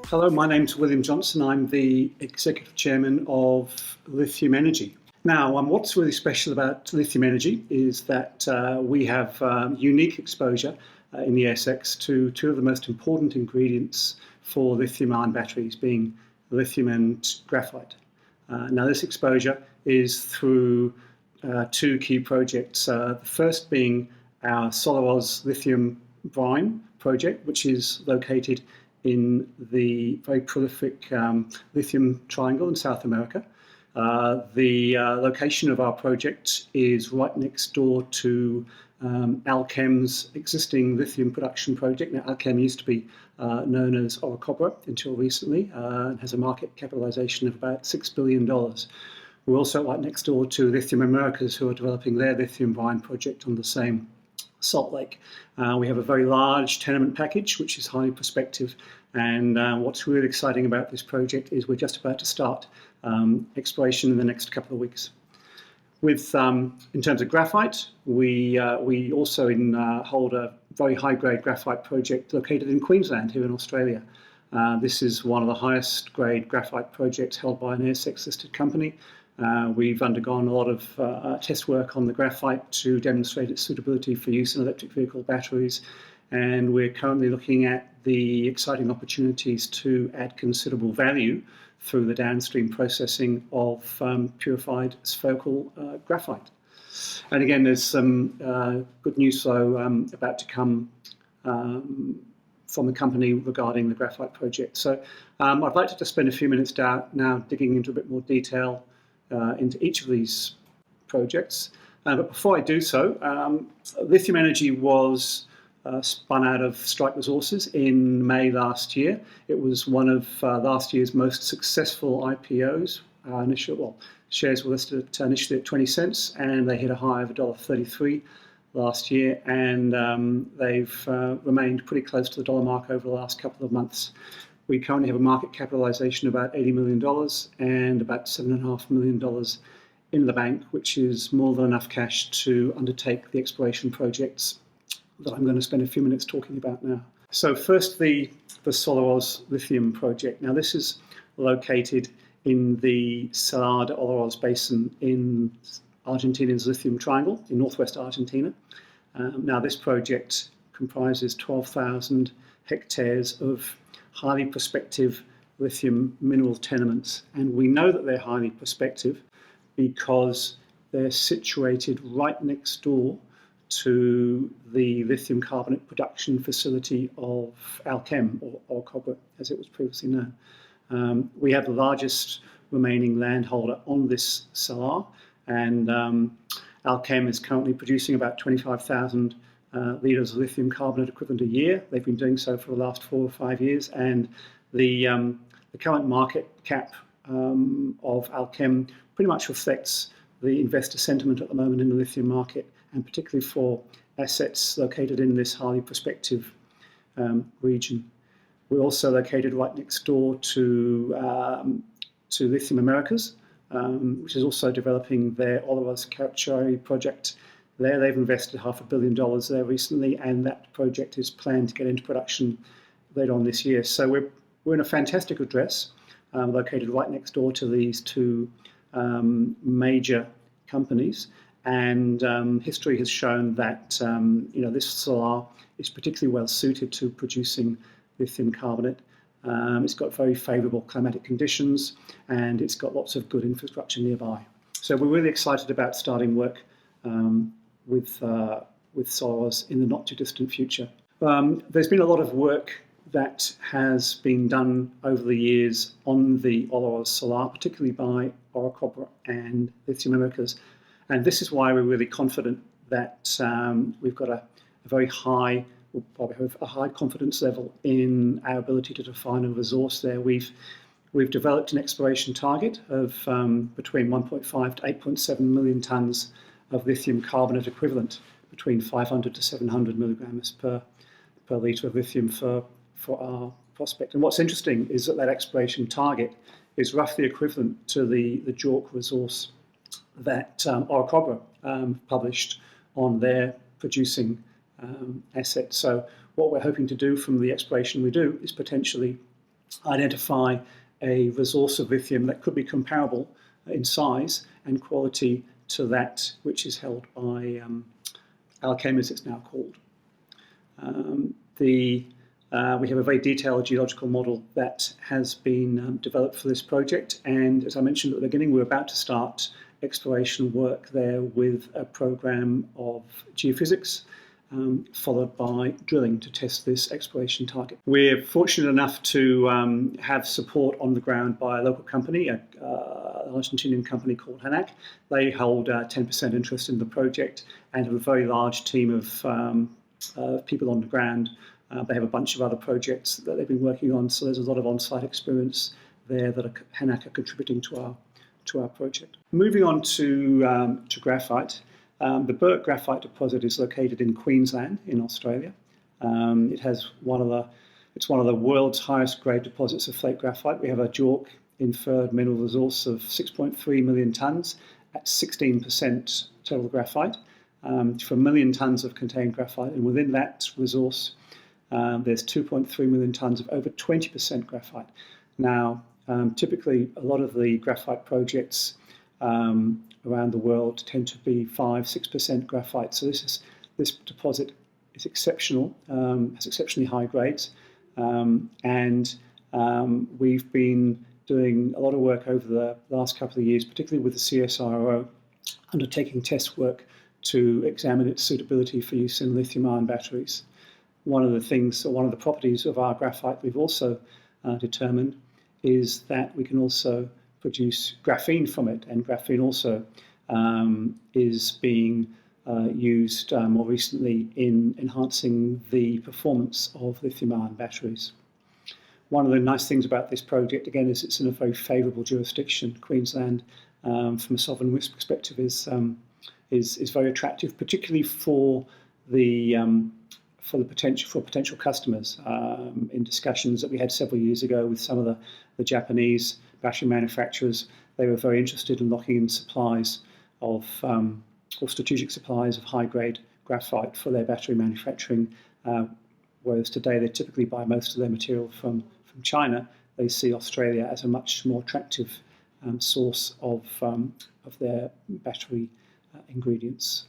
Hello, my name's William Johnson. I'm the Executive Chairman of Lithium Energy. Now, what's really special about Lithium Energy is that we have unique exposure in the ASX to two of the most important ingredients for lithium-ion batteries, being lithium and graphite. Now, this exposure is through two key projects. The first being our Salar lithium brine project, which is located in the very prolific lithium triangle in South America. The location of our project is right next door to Alchem's existing lithium production project. Now, Alchem used to be known as Orocobre until recently, and has a market capitalization of about $6 billion. We're also right next door to Lithium Americas, who are developing their lithium brine project on the same salt lake. We have a very large tenement package, which is highly prospective, and what's really exciting about this project is we're just about to start exploration in the next couple of weeks. With in terms of graphite, we also hold a very high-grade graphite project located in Queensland here in Australia. This is one of the highest grade graphite projects held by an ASX-listed company. We've undergone a lot of test work on the graphite to demonstrate its suitability for use in electric vehicle batteries, and we're currently looking at the exciting opportunities to add considerable value through the downstream processing of purified spherical graphite. And again, there's some good news flow about to come from the company regarding the graphite project. So I'd like to just spend a few minutes now digging into a bit more detail into each of these projects. But before I do so, Lithium Energy was spun out of Strike Resources in May last year. It was one of last year's most successful IPOs. Shares were listed initially at 20 cents, and they hit a high of $1.33 last year, and they've remained pretty close to the dollar mark over the last couple of months. We currently have a market capitalization of about $80 million and about $7.5 million in the bank, which is more than enough cash to undertake the exploration projects that I'm going to spend a few minutes talking about now. So first, the Salar lithium project. Now, this is located in the Salar de Olaroz basin in Argentina's Lithium Triangle in northwest Argentina. Now, this project comprises 12,000 hectares of highly prospective lithium mineral tenements, and we know that they're highly prospective because they're situated right next door to the lithium carbonate production facility of Alchem, or Orocobre, as it was previously known. We have the largest remaining landholder on this salar, and Alchem is currently producing about 25,000 litres of lithium carbonate equivalent a year. They've been doing so for the last 4 or 5 years, and the current market cap of Alchem pretty much reflects the investor sentiment at the moment in the lithium market, and particularly for assets located in this highly prospective region. We're also located right next door to Lithium Americas, which is also developing their Olaroz Cauchari project. There, they've invested $500 million there recently, and that project is planned to get into production later on this year. So we're in a fantastic address, located right next door to these two major companies, and history has shown that this salar is particularly well suited to producing lithium carbonate. It's got very favourable climatic conditions, and it's got lots of good infrastructure nearby. So we're really excited about starting work with Salars in the not too distant future. There's been a lot of work that has been done over the years on the Olaroz Salar, particularly by Orocobre and Lithium Americas, and this is why we're really confident that we've got a very high, we'll probably have a high confidence level in our ability to define a resource there. We've developed an exploration target of between 1.5 to 8.7 million tonnes of lithium carbonate equivalent, between 500 to 700 milligrams per litre of lithium for our prospect. And what's interesting is that exploration target is roughly equivalent to the JORC resource that Orocobre published on their producing asset. So what we're hoping to do from the exploration we do is potentially identify a resource of lithium that could be comparable in size and quality to that which is held by Alchem, as it's now called. We have a very detailed geological model that has been developed for this project, and as I mentioned at the beginning, we're about to start exploration work there with a program of geophysics, followed by drilling to test this exploration target. We're fortunate enough to have support on the ground by a local company, an Argentinian company called HANAC. They hold 10% interest in the project and have a very large team of people on the ground. They have a bunch of other projects that they've been working on, so there's a lot of on-site experience there that HANAC are contributing to our project. Moving on to graphite. The Burke Graphite deposit is located in Queensland in Australia. It's one of the world's highest grade deposits of flake graphite. We have a JORC inferred mineral resource of 6.3 million tonnes at 16% total graphite for a million tonnes of contained graphite, and within that resource there's 2.3 million tonnes of over 20% graphite. Now, typically a lot of the graphite projects around the world tend to be 5–6% graphite. So this deposit is exceptional, has exceptionally high grades, and we've been doing a lot of work over the last couple of years, particularly with the CSIRO, undertaking test work to examine its suitability for use in lithium-ion batteries. One of the properties of our graphite we've also determined is that we can also produce graphene from it, and graphene also is being used more recently in enhancing the performance of lithium-ion batteries. One of the nice things about this project, again, is it's in a very favourable jurisdiction. Queensland, from a sovereign risk perspective, is very attractive, particularly for potential customers. In discussions that we had several years ago with some of the Japanese battery manufacturers, they were very interested in locking in supplies of or strategic supplies of high-grade graphite for their battery manufacturing. Whereas today they typically buy most of their material from China, they see Australia as a much more attractive source of their battery ingredients.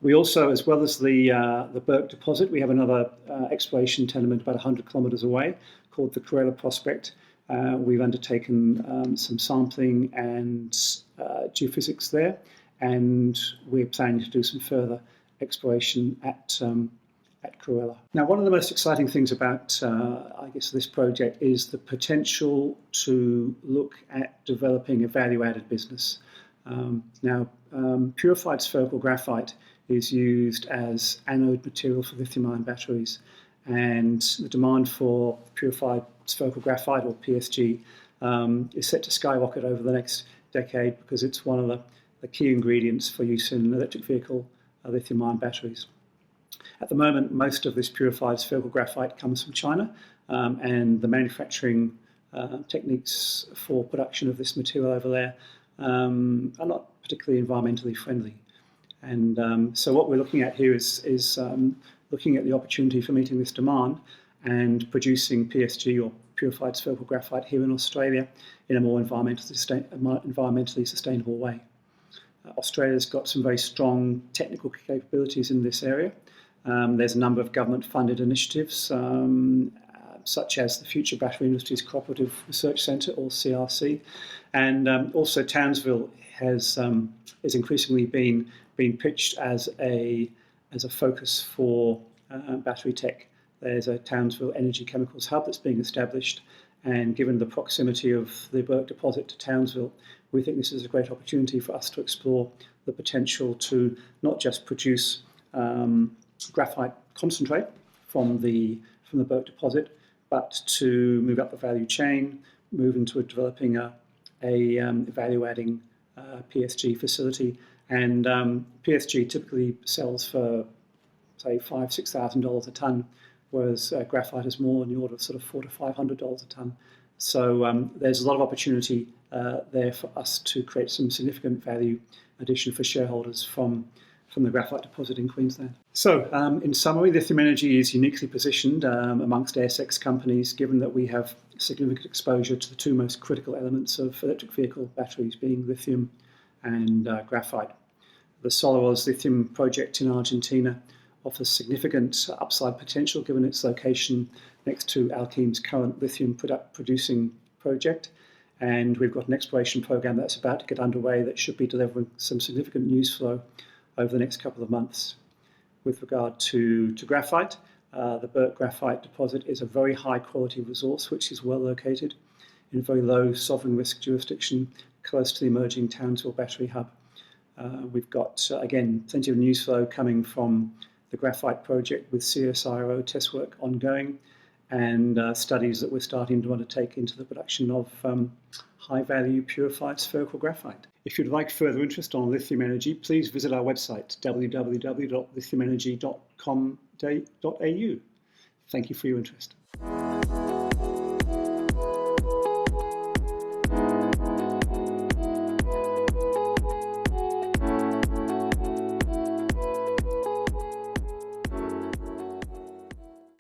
We also, as well as the Burke deposit, we have another exploration tenement about 100 kilometres away called the Corella Prospect. We've undertaken some sampling and geophysics there, and we're planning to do some further exploration at Corella. Now, one of the most exciting things about, this project is the potential to look at developing a value-added business. Purified spherical graphite is used as anode material for lithium-ion batteries, and the demand for purified spherical graphite, or PSG, is set to skyrocket over the next decade because it's one of the key ingredients for use in electric vehicle lithium-ion batteries. At the moment, most of this purified spherical graphite comes from China, and the manufacturing techniques for production of this material over there are not particularly environmentally friendly. And so what we're looking at here is looking at the opportunity for meeting this demand and producing PSG, or purified spherical graphite, here in Australia in a more environmentally sustainable way. Australia's got some very strong technical capabilities in this area. There's a number of government-funded initiatives, such as the Future Battery Industries Cooperative Research Centre, or CRC, and also Townsville is increasingly being pitched as a focus for battery tech. There's a Townsville Energy Chemicals Hub that's being established, and given the proximity of the Burke deposit to Townsville, we think this is a great opportunity for us to explore the potential to not just produce graphite concentrate from the Burke deposit, but to move up the value chain, move into developing a value-adding PSG facility. And PSG typically sells for, say, $5,000–6,000 a tonne, whereas graphite is more in the order of sort of $400 to $500 a tonne. So there's a lot of opportunity there for us to create some significant value addition for shareholders from from the graphite deposit in Queensland. So, in summary, Lithium Energy is uniquely positioned amongst ASX companies, given that we have significant exposure to the two most critical elements of electric vehicle batteries, being lithium and graphite. The Salar lithium project in Argentina offers significant upside potential, given its location next to Alkene's current lithium producing project. And we've got an exploration program that's about to get underway that should be delivering some significant news flow over the next couple of months. With regard to graphite, the Burt graphite deposit is a very high quality resource which is well located in a very low sovereign risk jurisdiction close to the emerging Townsville battery hub. We've got, again, plenty of news flow coming from the graphite project with CSIRO test work ongoing, and studies that we're starting to undertake into the production of high-value purified spherical graphite. If you'd like further interest on lithium energy, please visit our website, www.lithiumenergy.com.au. Thank you for your interest.